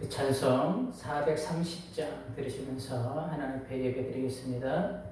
찬송 430장 들으시면서 하나님 앞에 예배드리겠습니다.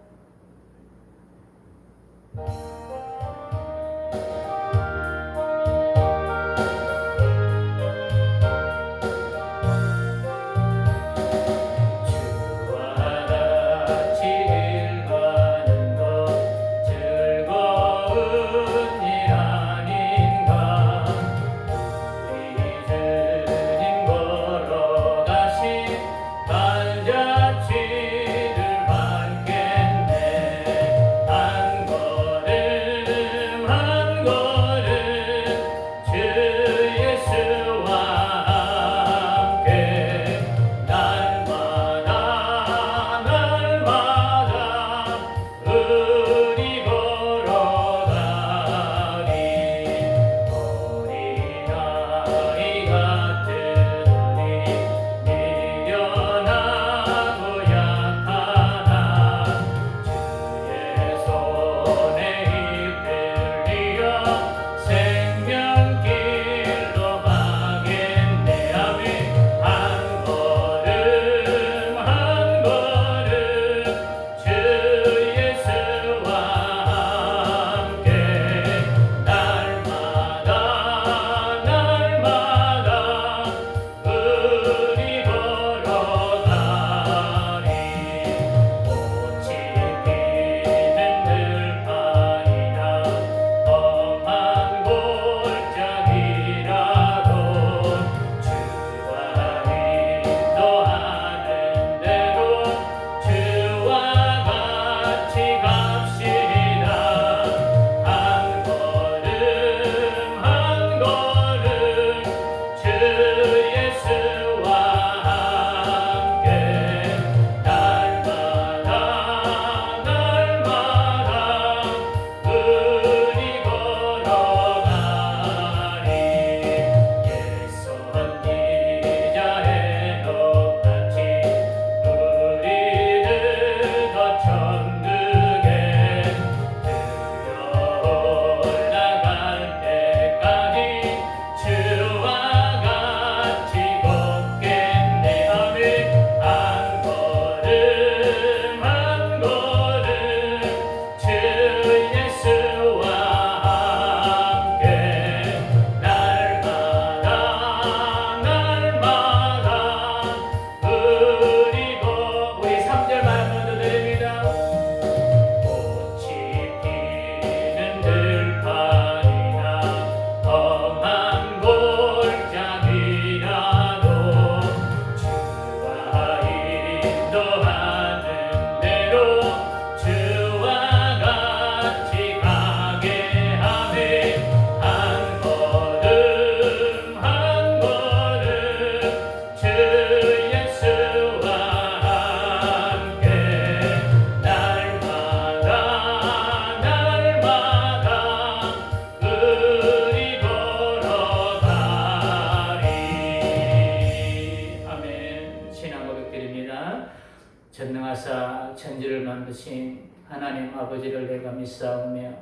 전능하사 천지를 만드신 하나님 아버지를 내가 믿사오며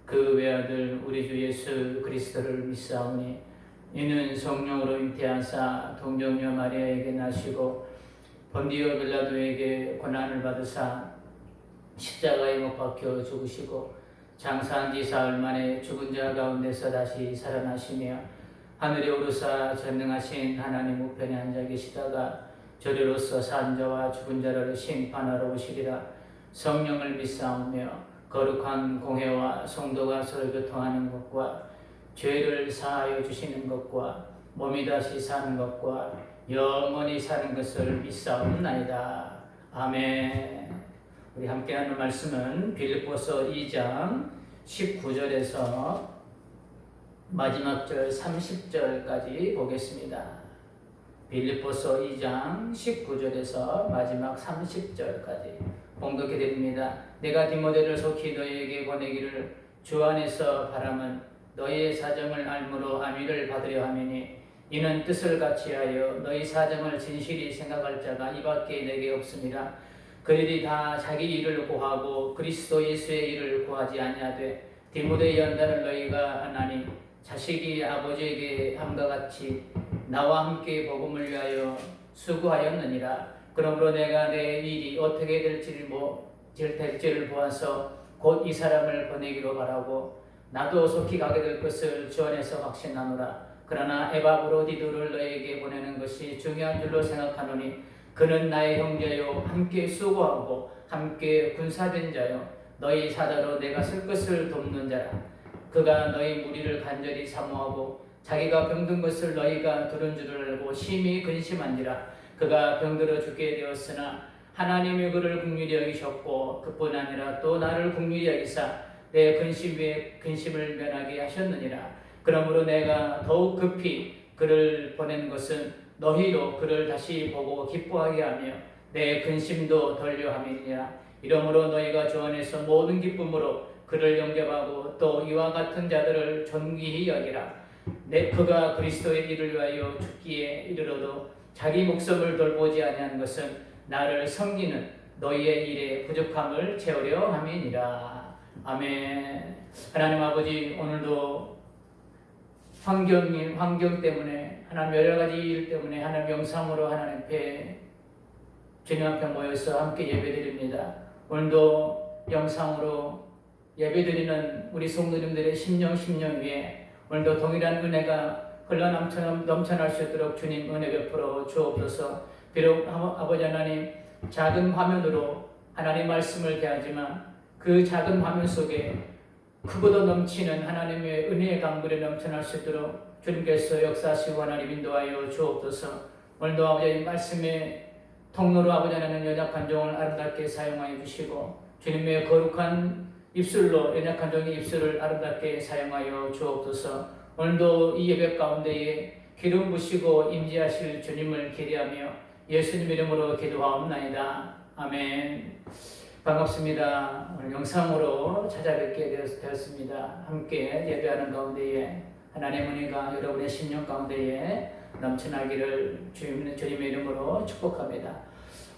그 외아들 우리 주 예수 그리스도를 믿사오니 이는 성령으로 잉태하사 동정녀 마리아에게 나시고 본디오 빌라도에게 고난을 받으사 십자가에 못 박혀 죽으시고 장사한 지 사흘 만에 죽은 자 가운데서 다시 살아나시며 하늘에 오르사 전능하신 하나님 우편에 앉아 계시다가 저리로서 산 자와 죽은 자를 심판하러 오시리라. 성령을 믿사오며 거룩한 공회와 성도가 서로 교통하는 것과 죄를 사하여 주시는 것과 몸이 다시 사는 것과 영원히 사는 것을 믿사옵나이다. 아멘. 우리 함께 하는 말씀은 빌립보서 2장 19절에서 마지막 절 30절까지 보겠습니다. 빌립보서 2장 19절에서 마지막 30절까지 봉독해 드립니다. 내가 디모데를 속히 너희에게 보내기를 주 안에서 바람은 너희의 사정을 알므로 안위를 받으려 함이니 이는 뜻을 같이하여 너희 사정을 진실히 생각할 자가 이밖에 내게 없습니다. 그들이 다 자기 일을 구하고 그리스도 예수의 일을 구하지 아니하되 디모데의 연단을 너희가 하나니 자식이 아버지에게 함과 같이 나와 함께 복음을 위하여 수고하였느니라. 그러므로 내가 내 일이 어떻게 될지를 보아서 곧 이 사람을 보내기로 바라고 나도 속히 가게 될 것을 주 안에서 확신하노라. 그러나 에바브로디도를 너에게 보내는 것이 중요한 줄로 생각하노니 그는 나의 형제요 함께 수고하고 함께 군사된 자요 너희 사자로 내가 쓸 것을 돕는 자라. 그가 너희 무리를 간절히 사모하고 자기가 병든 것을 너희가 들은 줄을 알고 심히 근심한지라. 그가 병들어 죽게 되었으나 하나님이 그를 긍휼히 여기셨고 그뿐 아니라 또 나를 긍휼히 여기사 내 근심 위에 근심을 면하게 하셨느니라. 그러므로 내가 더욱 급히 그를 보낸 것은 너희도 그를 다시 보고 기뻐하게 하며 내 근심도 덜려 함이니라. 이러므로 너희가 주 안에서 모든 기쁨으로 그를 영접하고 또 이와 같은 자들을 존귀히 여기라. 그가 그리스도의 일을 위하여 죽기에 이르러도 자기 목숨을 돌보지 아니한 것은 나를 섬기는 너희의 일에 부족함을 채우려 함이니라. 아멘. 하나님 아버지, 오늘도 환경 때문에 하나님 여러 가지 일 때문에 하나님 영상으로 하나님 앞에 주님 앞에 모여서 함께 예배드립니다. 오늘도 영상으로 예배드리는 우리 성도님들의 심령 위에 오늘도 동일한 은혜가 흘러 넘쳐날 수 있도록 주님 은혜 베풀어 주옵소서. 비록 아버지 하나님 작은 화면으로 하나님 말씀을 대하지만 그 작은 화면 속에 크고도 넘치는 하나님의 은혜의 강물이 넘쳐날 수 있도록 주님께서 역사하시고 하나님 인도하여 주옵소서. 오늘도 아버지 말씀의 통로로 아버지 하나님 연약한 종을 아름답게 사용하여 주시고 주님의 거룩한 입술로 연약한 종의 입술을 아름답게 사용하여 주옵소서. 오늘도 이 예배 가운데에 기름 부시고 임재하실 주님을 기대하며 예수님 이름으로 기도하옵나이다. 아멘. 반갑습니다. 오늘 영상으로 찾아뵙게 되었습니다. 함께 예배하는 가운데에 하나님의 은혜가 여러분의 심령 가운데에 넘쳐나기를 주님의 이름으로 축복합니다.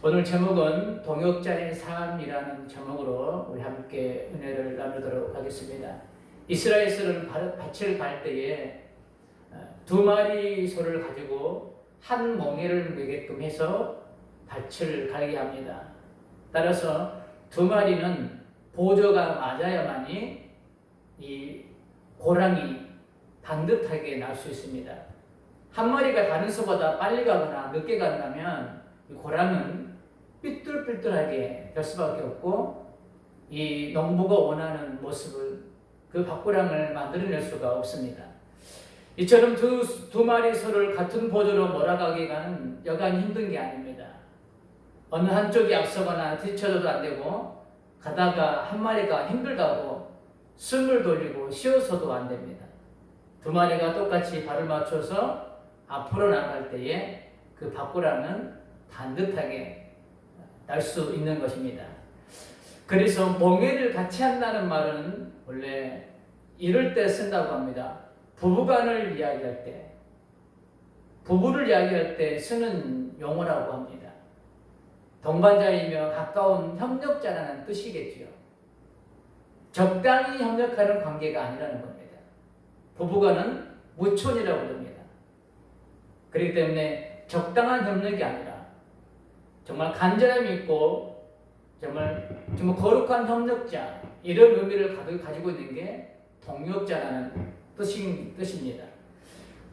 오늘 제목은 동역자의 삶이라는 제목으로 우리 함께 은혜를 나누도록 하겠습니다. 이스라엘에서는 밭을 갈 때에 2마리 소를 가지고 한 멍에를 매게끔 해서 밭을 갈게 합니다. 따라서 2마리는 보조가 맞아야만이 이 고랑이 반듯하게 날 수 있습니다. 한 마리가 다른 소보다 빨리 가거나 늦게 간다면 이 고랑은 삐뚤삐뚤하게 될 수밖에 없고 이 농부가 원하는 모습을 그 밭고랑을 만들어낼 수가 없습니다. 이처럼 두 마리 소를 같은 보조로 몰아가기가는 여간 힘든 게 아닙니다. 어느 한쪽이 앞서거나 뒤쳐져도 안 되고 가다가 한 마리가 힘들다고 숨을 돌리고 쉬어서도 안 됩니다. 2마리가 똑같이 발을 맞춰서 앞으로 나갈 때에 그 밭고랑은 반듯하게 날 수 있는 것입니다. 그래서 멍에를 같이 한다는 말은 원래 이럴 때 쓴다고 합니다. 부부간을 이야기할 때, 부부를 이야기할 때 쓰는 용어라고 합니다. 동반자이며 가까운 협력자라는 뜻이겠지요. 적당히 협력하는 관계가 아니라는 겁니다. 부부간은 무촌이라고 부릅니다. 그렇기 때문에 적당한 협력이 아니라 정말 간절함이 있고 정말 거룩한 협력자, 이런 의미를 가지고 있는 게 동역자라는 뜻입니다.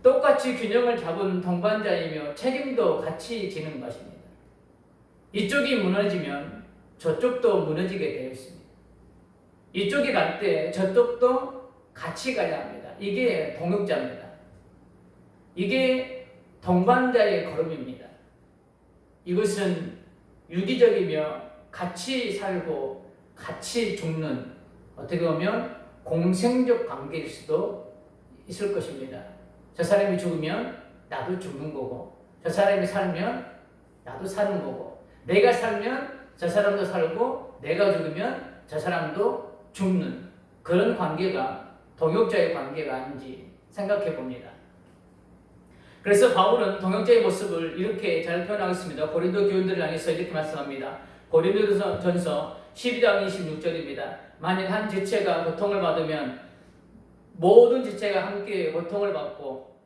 똑같이 균형을 잡은 동반자이며 책임도 같이 지는 것입니다. 이쪽이 무너지면 저쪽도 무너지게 되어 있습니다. 이쪽이 갈 때 저쪽도 같이 가야 합니다. 이게 동역자입니다. 이게 동반자의 걸음입니다. 이것은 유기적이며 같이 살고 같이 죽는, 어떻게 보면 공생적 관계일 수도 있을 것입니다. 저 사람이 죽으면 나도 죽는 거고, 저 사람이 살면 나도 사는 거고, 내가 살면 저 사람도 살고, 내가 죽으면 저 사람도 죽는 그런 관계가 동역자의 관계가 아닌지 생각해 봅니다. 그래서 바울은 동역자의 모습을 이렇게 잘 표현하고 있습니다. 고린도 교인들을 향해서 이렇게 말씀합니다. 고린도전서 12장 26절입니다. 만일 한 지체가 고통을 받으면 모든 지체가 함께 고통을 받고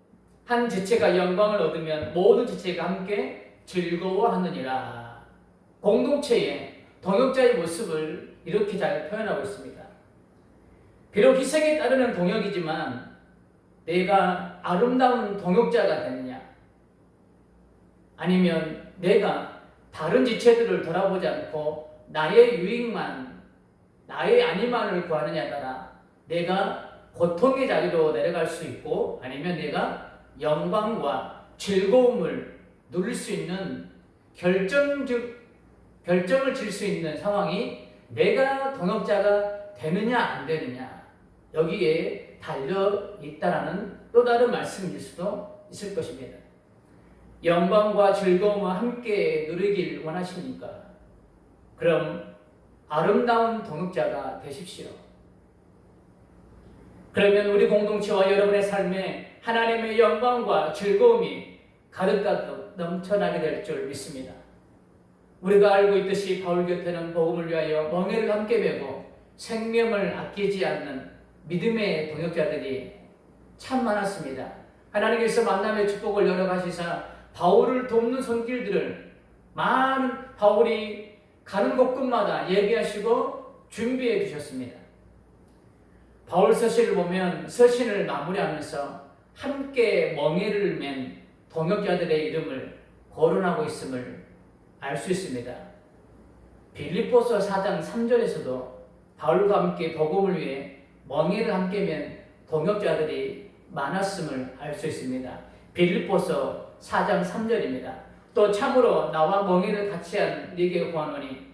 한 지체가 영광을 얻으면 모든 지체가 함께 즐거워하느니라. 공동체의 동역자의 모습을 이렇게 잘 표현하고 있습니다. 비록 희생에 따르는 동역이지만 내가 아름다운 동역자가 되느냐, 아니면 내가 다른 지체들을 돌아보지 않고 나의 유익만, 나의 안위만을 구하느냐에 따라 내가 고통의 자리로 내려갈 수 있고, 아니면 내가 영광과 즐거움을 누릴 수 있는 결정을 질 수 있는 상황이 내가 동역자가 되느냐 안 되느냐, 여기에 달려 있다라는 또 다른 말씀일 수도 있을 것입니다. 영광과 즐거움을 함께 누리길 원하십니까? 그럼 아름다운 동역자가 되십시오. 그러면 우리 공동체와 여러분의 삶에 하나님의 영광과 즐거움이 가득가득 넘쳐나게 될 줄 믿습니다. 우리가 알고 있듯이 바울 곁에는 복음을 위하여 멍에를 함께 메고 생명을 아끼지 않는 믿음의 동역자들이 참 많았습니다. 하나님께서 만남의 축복을 열어가시사 바울을 돕는 손길들을 많은 바울이 가는 곳곳마다 얘기하시고 준비해 주셨습니다. 바울 서신을 보면 서신을 마무리하면서 함께 멍에를 맨 동역자들의 이름을 거론하고 있음을 알 수 있습니다. 빌립보서 4장 3절에서도 바울과 함께 복음을 위해 멍에를 함께 맨 동역자들이 많았음을 알 수 있습니다. 빌립보서 4장 3절입니다. 또 참으로 나와 멍에를 같이 한 네게 구하노니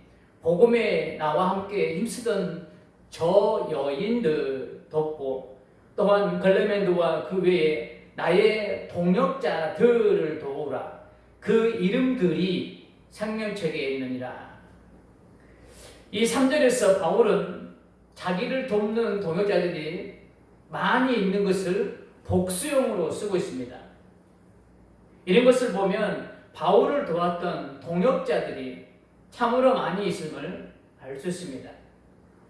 복음에 나와 함께 힘쓰던 저 여인들 돕고, 또한 글레멘드와 그 외에 나의 동역자들을 도우라. 그 이름들이 생명책에 있느니라. 이 3절에서 바울은 자기를 돕는 동역자들이 많이 있는 것을 복수용으로 쓰고 있습니다. 이런 것을 보면 바울을 도왔던 동역자들이 참으로 많이 있음을 알 수 있습니다.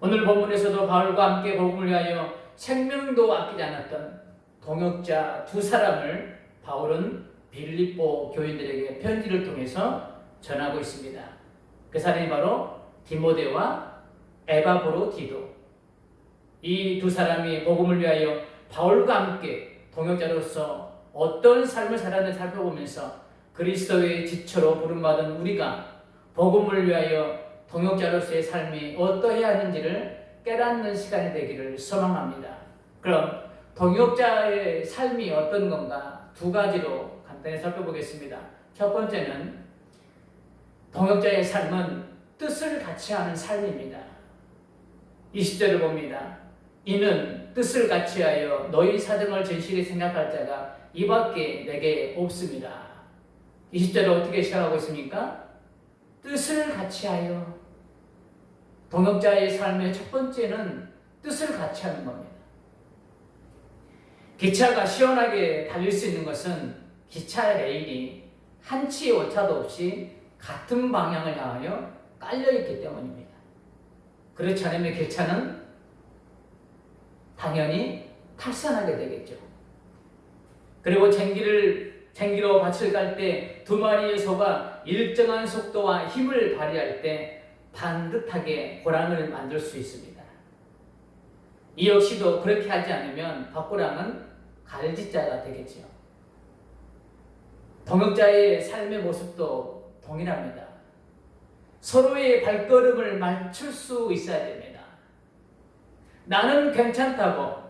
오늘 본문에서도 바울과 함께 복음을 위하여 생명도 아끼지 않았던 동역자 두 사람을 바울은 빌립보 교인들에게 편지를 통해서 전하고 있습니다. 그 사람이 바로 디모데와 에바브로디도. 이 두 사람이 복음을 위하여 바울과 함께 동역자로서 어떤 삶을 살았는지 살펴보면서 그리스도의 지처로 부름받은 우리가 복음을 위하여 동역자로서의 삶이 어떠해야 하는지를 깨닫는 시간이 되기를 소망합니다. 그럼 동역자의 삶이 어떤 건가 두 가지로 간단히 살펴보겠습니다. 첫 번째는 동역자의 삶은 뜻을 같이 하는 삶입니다. 20절을 봅니다. 이는 뜻을 같이 하여 너희 사정을 진실히 생각할 자가 이밖에 내게 없습니다. 20절을 어떻게 시작하고 있습니까? 뜻을 같이 하여. 동역자의 삶의 첫 번째는 뜻을 같이 하는 겁니다. 기차가 시원하게 달릴 수 있는 것은 기차 레일이 한치 오차도 없이 같은 방향을 향하여 깔려있기 때문입니다. 그렇지 않으면 기차는 당연히 탈선하게 되겠죠. 그리고 쟁기로 밭을 깔 때 두 마리의 소가 일정한 속도와 힘을 발휘할 때 반듯하게 고랑을 만들 수 있습니다. 이 역시도 그렇게 하지 않으면 밭고랑은 갈지자가 되겠죠. 동역자의 삶의 모습도 동일합니다. 서로의 발걸음을 맞출 수 있어야 됩니다. 나는 괜찮다고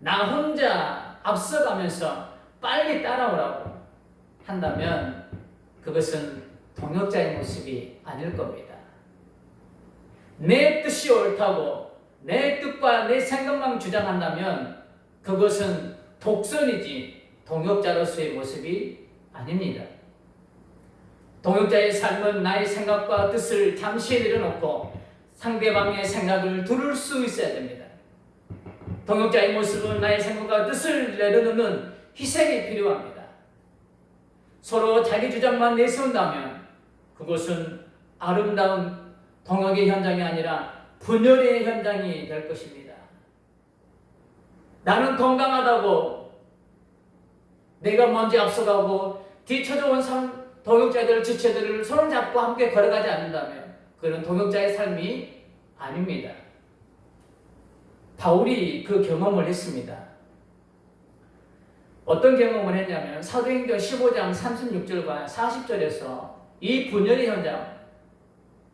나 혼자 앞서가면서 빨리 따라오라고 한다면 그것은 동역자의 모습이 아닐 겁니다. 내 뜻이 옳다고 내 뜻과 내 생각만 주장한다면 그것은 독선이지 동역자로서의 모습이 아닙니다. 동역자의 삶은 나의 생각과 뜻을 잠시 내려놓고 상대방의 생각을 들을 수 있어야 됩니다. 동역자의 모습은 나의 생각과 뜻을 내려놓는 희생이 필요합니다. 서로 자기 주장만 내세운다면 그것은 아름다운 동역의 현장이 아니라 분열의 현장이 될 것입니다. 나는 건강하다고 내가 먼저 앞서가고 뒤쳐져온 동역자들, 지체들을 손을 잡고 함께 걸어가지 않는다면 그런 동역자의 삶이 아닙니다. 바울이 그 경험을 했습니다. 어떤 경험을 했냐면 사도행전 15장 36절과 40절에서 이 분열의 현장,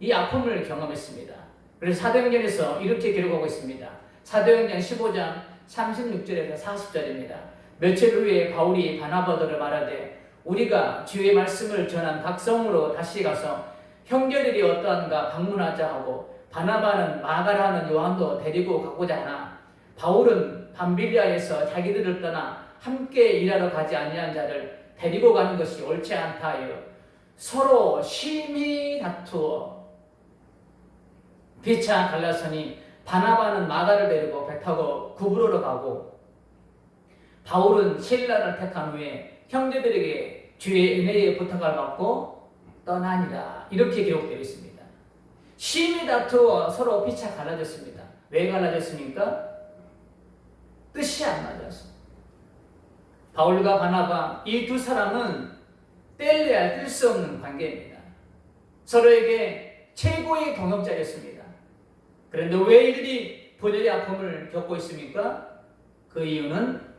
이 아픔을 경험했습니다. 그래서 사도행전에서 이렇게 기록하고 있습니다. 사도행전 15장 36절에서 40절입니다. 며칠 후에 바울이 바나바더를 말하되 우리가 주의 말씀을 전한 각 성으로 다시 가서 형제들이 어떠한가 방문하자 하고 바나바는 마가라는 요한도 데리고 가고자 하나 바울은 밤빌리아에서 자기들을 떠나 함께 일하러 가지 아니한 자를 데리고 가는 것이 옳지 않다 하여 서로 심히 다투어 피차 갈라서니 바나바는 마가를 데리고 배 타고 구브로로 가고 바울은 실라를 택한 후에 형제들에게 주의 은혜의 부탁을 받고 떠나니라. 이렇게 기록되어 있습니다. 심히 다투어 서로 피차 갈라졌습니다. 왜 갈라졌습니까? 뜻이 안 맞아서. 바울과 바나바 이 두 사람은 뗄래야 뗄 수 없는 관계입니다. 서로에게 최고의 동역자였습니다. 그런데 왜 이들이 분열의 아픔을 겪고 있습니까? 그 이유는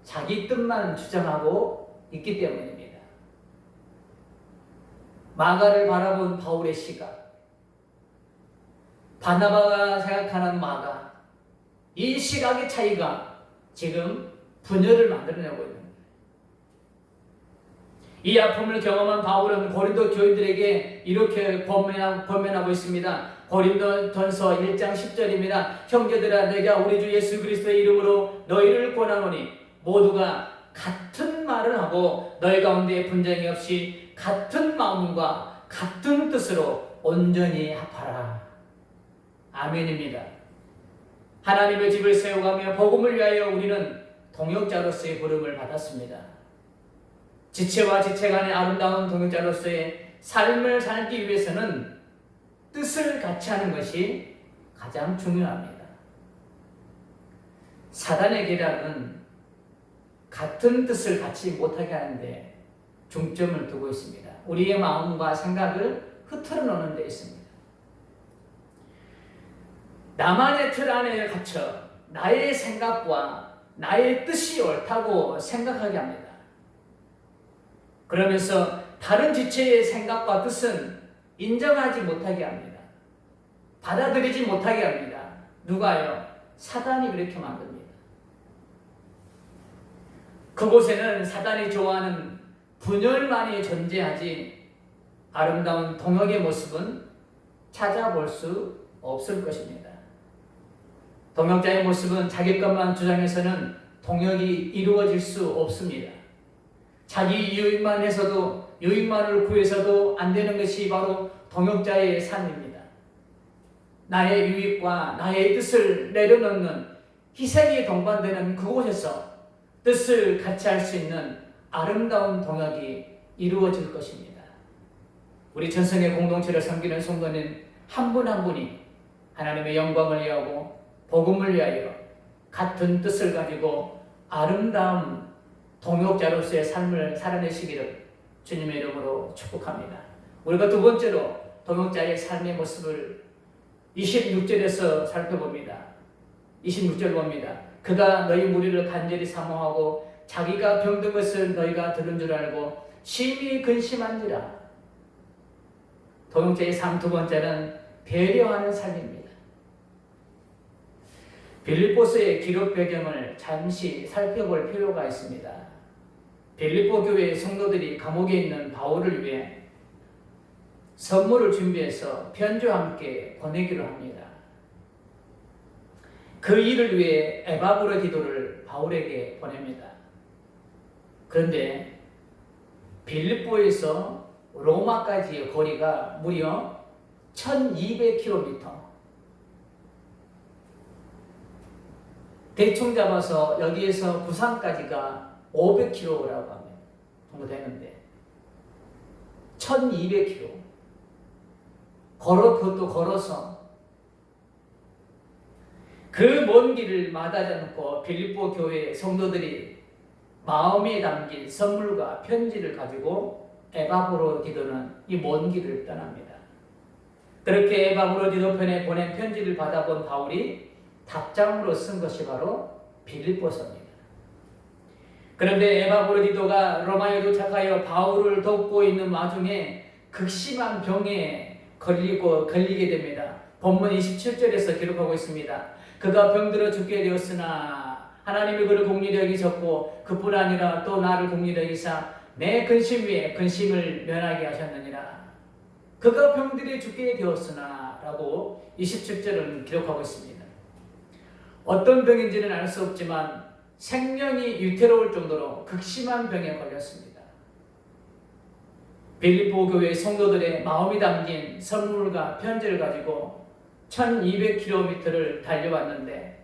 자기 뜻만 주장하고 있기 때문입니다. 마가를 바라본 바울의 시각, 바나바가 생각하는 마가, 이 시각의 차이가 지금 분열을 만들어내고 있는 거예요. 이 아픔을 경험한 바울은 고린도 교인들에게 이렇게 권면하고 있습니다. 고린도전서 1장 10절입니다. 형제들아 내가 우리 주 예수 그리스도의 이름으로 너희를 권하노니 모두가 같은 말을 하고 너희 가운데 분쟁이 없이 같은 마음과 같은 뜻으로 온전히 합하라. 아멘입니다. 하나님의 집을 세워가며 복음을 위하여 우리는 동역자로서의 부름을 받았습니다. 지체와 지체 간의 아름다운 동역자로서의 삶을 살기 위해서는 뜻을 같이 하는 것이 가장 중요합니다. 사단의 계략은 같은 뜻을 같이 못하게 하는데 중점을 두고 있습니다. 우리의 마음과 생각을 흐트러 놓는 데 있습니다. 나만의 틀 안에 갇혀 나의 생각과 나의 뜻이 옳다고 생각하게 합니다. 그러면서 다른 지체의 생각과 뜻은 인정하지 못하게 합니다. 받아들이지 못하게 합니다. 누가요? 사단이 그렇게 만듭니다. 그곳에는 사단이 좋아하는 분열만이 존재하지 아름다운 동역의 모습은 찾아볼 수 없을 것입니다. 동역자의 모습은 자기 것만 주장해서는 동역이 이루어질 수 없습니다. 자기 유익만 해서도 유익만을 구해서도 안 되는 것이 바로 동역자의 삶입니다. 나의 유익과 나의 뜻을 내려놓는 희생이 동반되는 그곳에서 뜻을 같이 할 수 있는 아름다운 동역이 이루어질 것입니다. 우리 전성의 공동체를 섬기는 성도는 한 분 한 분이 하나님의 영광을 위하고 복음을 위하여 같은 뜻을 가지고 아름다운 동역자로서의 삶을 살아내시기를 주님의 이름으로 축복합니다. 우리가 두 번째로 동역자의 삶의 모습을 26절에서 살펴봅니다. 26절 봅니다. 그가 너희 무리를 간절히 사모하고 자기가 병든 것을 너희가 들은 줄 알고 심히 근심한지라. 동역자의 삶 두 번째는 배려하는 삶입니다. 빌립보서의 기록 배경을 잠시 살펴볼 필요가 있습니다. 빌립보 교회의 성도들이 감옥에 있는 바울을 위해 선물을 준비해서 편지와 함께 보내기로 합니다. 그 일을 위해 에바브로 기도를 바울에게 보냅니다. 그런데 빌립보에서 로마까지의 거리가 무려 1200km. 대충 잡아서 여기에서 부산까지가 500km라고 하면 정도 되는데 1200km. 그것도 걸어서 그 먼 길을 마다하지 않고 빌립보 교회 성도들이 마음에 담긴 선물과 편지를 가지고 에바브로디도는 이 먼 길을 떠납니다. 그렇게 에바브로디도 편에 보낸 편지를 받아본 바울이 답장으로 쓴 것이 바로 빌립보서입니다. 그런데 에바브로디도가 로마에 도착하여 바울을 돕고 있는 와중에 극심한 병에 걸리게 됩니다. 본문 27절에서 기록하고 있습니다. 그가 병들어 죽게 되었으나 하나님이 그를 긍휼히 여기셨고 그뿐 아니라 또 나를 긍휼히 여기사 내 근심 위에 근심을 면하게 하셨느니라. 그가 병들어 죽게 되었으나 라고 27절은 기록하고 있습니다. 어떤 병인지는 알 수 없지만 생명이 위태로울 정도로 극심한 병에 걸렸습니다. 빌립보 교회 성도들의 마음이 담긴 선물과 편지를 가지고 1200km를 달려왔는데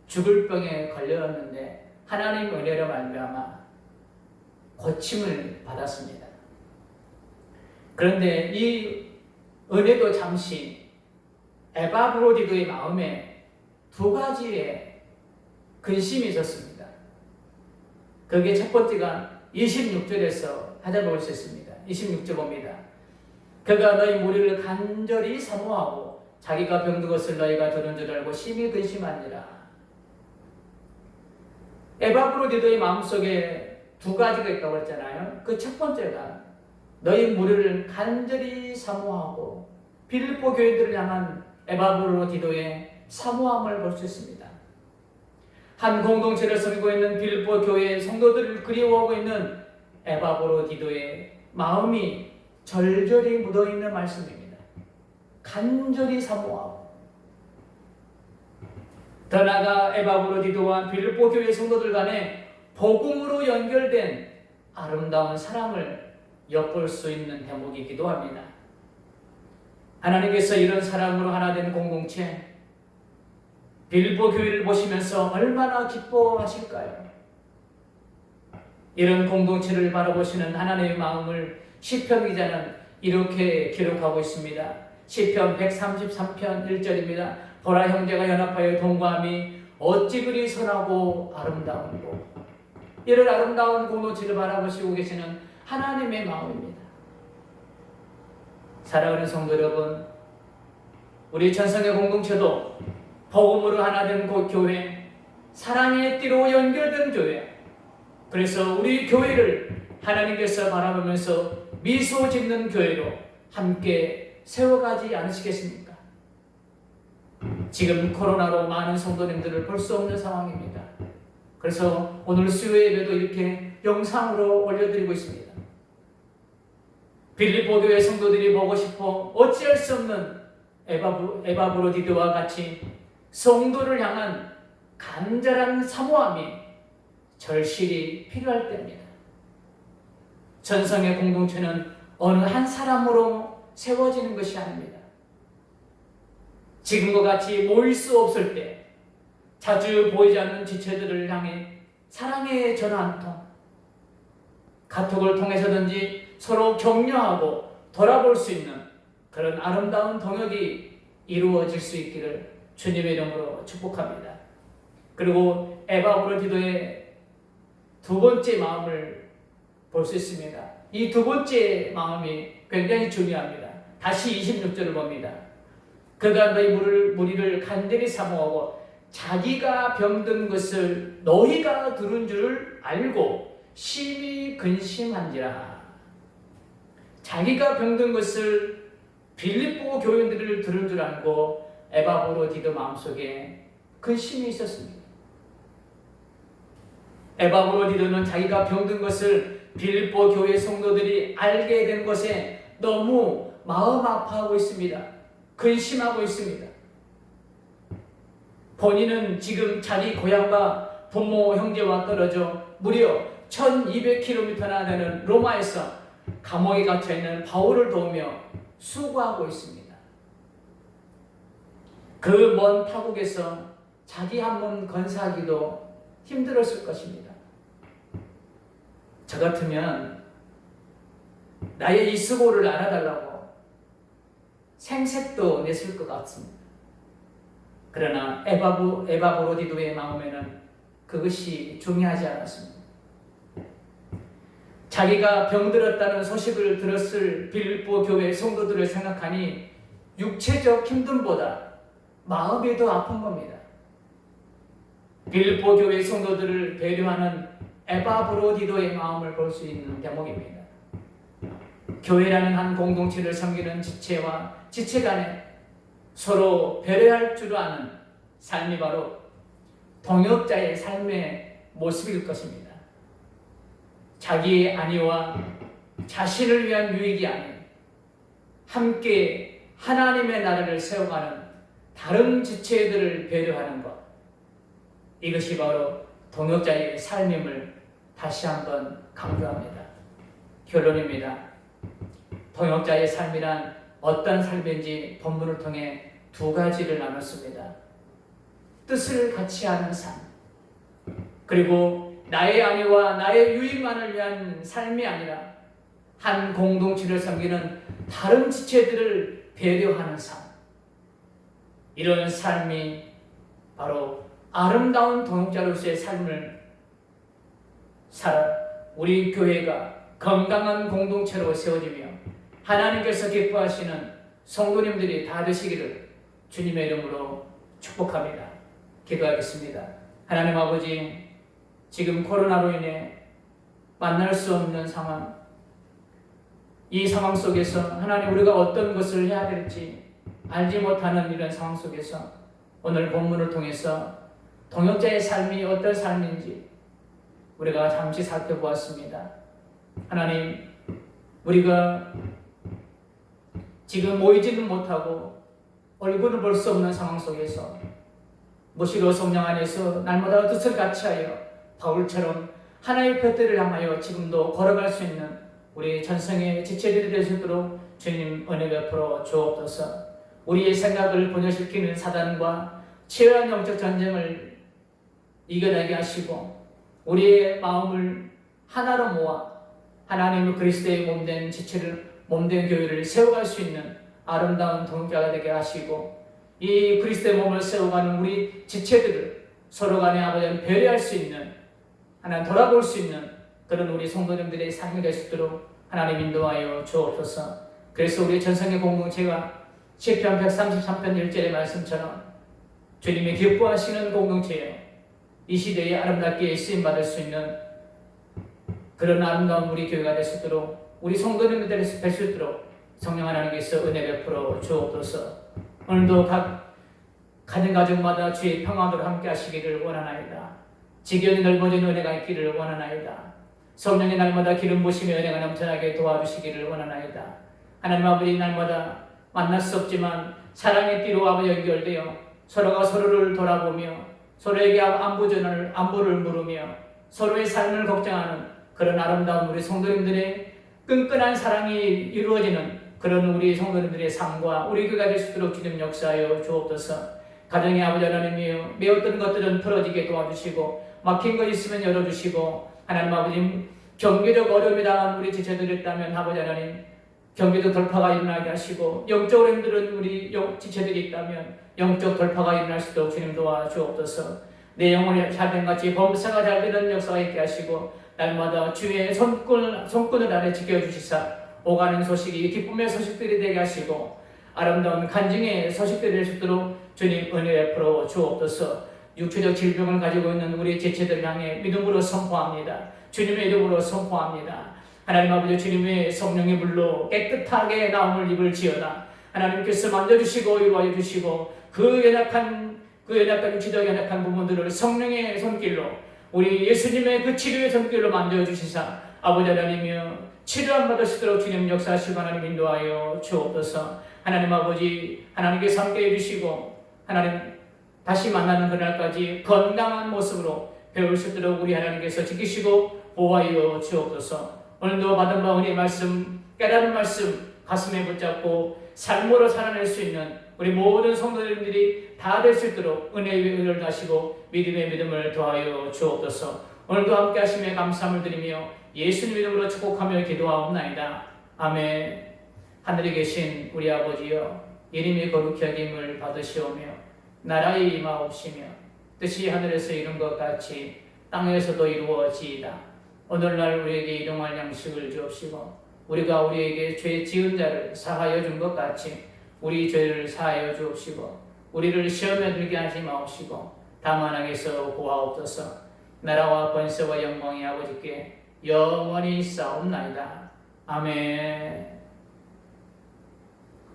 죽을 병에 걸렸는데 하나님 은혜로 말미암아 고침을 받았습니다. 그런데 이 은혜도 잠시 에바브로디도의 마음에 두 가지의 근심이 있었습니다. 그게 첫 번째가 26절에서 찾아볼 수 있습니다. 26절 봅니다. 그가 너희 무리를 간절히 사모하고 자기가 병든 것을 너희가 들은 줄 알고 심히 근심하니라. 에바브로디도의 마음속에 두 가지가 있다고 했잖아요. 그 첫 번째가 너희 무리를 간절히 사모하고 빌립보 교회들을 향한 에바브로디도의 사모함을 볼 수 있습니다. 한 공동체를 섬기고 있는 빌립보 교회의 성도들을 그리워하고 있는 에바브로디도의 마음이 절절히 묻어있는 말씀입니다. 간절히 사모하고 더 나아가 에바브로디도와 빌립보 교회 성도들 간에 복음으로 연결된 아름다운 사랑을 엿볼 수 있는 대목이기도 합니다. 하나님께서 이런 사랑으로 하나 된 공동체 빌립보 교회를 보시면서 얼마나 기뻐하실까요? 이런 공동체를 바라보시는 하나님의 마음을 시편 기자는 이렇게 기록하고 있습니다. 시편 133편 1절입니다. 보라 형제가 연합하여 동거함이 어찌 그리 선하고 아름다운고. 이런 아름다운 공동체를 바라보시고 계시는 하나님의 마음입니다. 사랑하는 성도 여러분, 우리 전성의 공동체도 복음으로 하나 된 교회, 사랑의 띠로 연결된 교회, 그래서 우리 교회를 하나님께서 바라보면서 미소 짓는 교회로 함께 세워가지 않으시겠습니까? 지금 코로나로 많은 성도님들을 볼 수 없는 상황입니다. 그래서 오늘 수요 예배도 이렇게 영상으로 올려드리고 있습니다. 빌립보 교회 성도들이 보고 싶어 어찌할 수 없는 에바브로디도와 같이 성도를 향한 간절한 사모함이 절실히 필요할 때입니다. 전성의 공동체는 어느 한 사람으로 세워지는 것이 아닙니다. 지금과 같이 모일 수 없을 때 자주 보이지 않는 지체들을 향해 사랑의 전화 한 통, 카톡을 통해서든지 서로 격려하고 돌아볼 수 있는 그런 아름다운 동역이 이루어질 수 있기를 주님의 이름으로 축복합니다. 그리고 에바브로디도의 두 번째 마음을 볼 수 있습니다. 이 두 번째 마음이 굉장히 중요합니다. 다시 26절을 봅니다. 그가 너희 무리를 간절히 사모하고 자기가 병든 것을 너희가 들은 줄을 알고 심히 근심한지라. 자기가 병든 것을 빌립보 교인들을 들은 줄 알고 에바브로디도 마음속에 근심이 있었습니다. 에바브로디도는 자기가 병든 것을 빌립보 교회 성도들이 알게 된 것에 너무 마음 아파하고 있습니다. 근심하고 있습니다. 본인은 지금 자기 고향과 부모, 형제와 떨어져 무려 1200km나 되는 로마에서 감옥에 갇혀있는 바울을 도우며 수고하고 있습니다. 그 먼 타국에서 자기 한 몸 건사하기도 힘들었을 것입니다. 저 같으면 나의 이 수고를 알아달라고 생색도 냈을 것 같습니다. 그러나 에바브로디도의 마음에는 그것이 중요하지 않았습니다. 자기가 병들었다는 소식을 들었을 빌립보 교회 성도들을 생각하니 육체적 힘듦보다 마음이 더 아픈 겁니다. 빌립보 교회 성도들을 배려하는 에바브로디도의 마음을 볼 수 있는 대목입니다. 교회라는 한 공동체를 섬기는 지체와 지체 간에 서로 배려할 줄 아는 삶이 바로 동역자의 삶의 모습일 것입니다. 자기의 안위와 자신을 위한 유익이 아닌 함께 하나님의 나라를 세워가는 다른 지체들을 배려하는 것, 이것이 바로 동역자의 삶임을 다시 한번 강조합니다. 결론입니다. 동역자의 삶이란 어떤 삶인지 본문을 통해 두 가지를 나눴습니다. 뜻을 같이 하는 삶, 그리고 나의 안위와 나의 유익만을 위한 삶이 아니라 한 공동체를 섬기는 다른 지체들을 배려하는 삶. 이런 삶이 바로 아름다운 동역자로서의 삶을 살아 우리 교회가 건강한 공동체로 세워지며 하나님께서 기뻐하시는 성도님들이 다 되시기를 주님의 이름으로 축복합니다. 기도하겠습니다. 하나님 아버지, 지금 코로나로 인해 만날 수 없는 상황, 이 상황 속에서 하나님, 우리가 어떤 것을 해야 될지 알지 못하는 이런 상황 속에서 오늘 본문을 통해서 동역자의 삶이 어떤 삶인지 우리가 잠시 살펴보았습니다. 하나님, 우리가 지금 모이지는 못하고 얼굴을 볼 수 없는 상황 속에서 무시로 성령 안에서 날마다 뜻을 같이하여 바울처럼 하나의 돛대를 향하여 지금도 걸어갈 수 있는 우리 전성의 지체들이 될 수 있도록 주님 은혜 베풀어 주옵소서. 우리의 생각을 분열시키는 사단과 치열한 영적 전쟁을 이겨내게 하시고 우리의 마음을 하나로 모아 하나님의 그리스도의 몸된 지체를, 몸된 교회를 세워갈 수 있는 아름다운 동역자가 되게 하시고 이 그리스도의 몸을 세워가는 우리 지체들을 서로 간에 아버지 배려할 수 있는, 하나님 돌아볼 수 있는 그런 우리 성도님들의 삶이 될 수 있도록 하나님 인도하여 주옵소서. 그래서 우리 전성의 공동체가 시편 133편 1절의 말씀처럼 주님이 기뻐하시는 공동체예요. 이 시대에 아름답게 쓰임받을 수 있는 그런 아름다운 우리 교회가 될 수 있도록, 우리 성도님들 될 수 있도록 성령 하나님께서 은혜 베풀어 주옵소서. 오늘도 각 가정마다 주의 평안으로 함께 하시기를 원하나이다. 지경이 넓어진 은혜가 있기를 원하나이다. 성령의 날마다 기름 부심의 은혜가 넘쳐나게 도와주시기를 원하나이다. 하나님 아버지, 날마다 만날 수 없지만 사랑의 띠로 아버지 연결되어 서로가 서로를 돌아보며 서로에게 안부를 물으며 서로의 삶을 걱정하는 그런 아름다운 우리 성도님들의 끈끈한 사랑이 이루어지는 그런 우리 성도님들의 삶과 우리 교회가 될 수 있도록 주님 역사하여 주옵소서. 가정의 아버지 하나님이여, 매었던 것들은 풀어지게 도와주시고 막힌 것 있으면 열어주시고, 하나님 아버지, 경제적 어려움이 당한 우리 지체들이 있다면 아버지 하나님 경제적 돌파가 일어나게 하시고, 영적으로 힘든 우리 지체들이 있다면 영적 돌파가 일어날 수 있도록 주님 도와주옵소서. 내 영혼이 잘된같이 범사가 잘 되는 역사가 있게 하시고 날마다 주의 손끈을 아래 지켜주시사 오가는 소식이 기쁨의 소식들이 되게 하시고 아름다운 간증의 소식들이 될 수 있도록 주님 은혜 베풀어 주옵소서. 육체적 질병을 가지고 있는 우리 지체들 향해 믿음으로 선포합니다. 주님의 이름으로 선포합니다. 하나님 아버지, 주님의 성령의 물로 깨끗하게 나음을 입을지어다. 하나님께서 만져주시고 이루어 주시고 그 연약한 육체적 연약한 부분들을 성령의 손길로, 우리 예수님의 그 치료의 손길로 만져주시사 아버지 하나님이여 치료함 받을 수 있도록 주님 역사하시고 하나님 인도하여 주옵소서. 하나님 아버지, 하나님께서 함께 해주시고 하나님 다시 만나는 그날까지 건강한 모습으로 배울 수 있도록 우리 하나님께서 지키시고 보호하여 주옵소서. 오늘도 받은 바 은혜의 말씀, 깨달은 말씀 가슴에 붙잡고 삶으로 살아낼 수 있는 우리 모든 성도님들이 다 될 수 있도록 은혜의 은혜를 다시고 믿음의 믿음을 더하여 주옵소서. 오늘도 함께 하심에 감사함을 드리며 예수님 이름으로 축복하며 기도하옵나이다. 아멘. 하늘에 계신 우리 아버지여, 이름이 거룩히 여김을 받으시오며 나라의 임하옵시며 뜻이 하늘에서 이룬 것 같이 땅에서도 이루어지이다. 오늘날 우리에게 일용할 양식을 주옵시고 우리가 우리에게 죄 지은 자를 사하여 준 것 같이 우리 죄를 사하여 주옵시고 우리를 시험에 들게 하지 마옵시고 다만 악에서 구하옵소서. 나라와 권세와 영광이 아버지께 영원히 있사옵나이다. 아멘.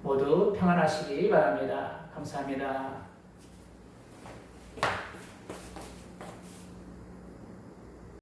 모두 평안하시기 바랍니다. 감사합니다.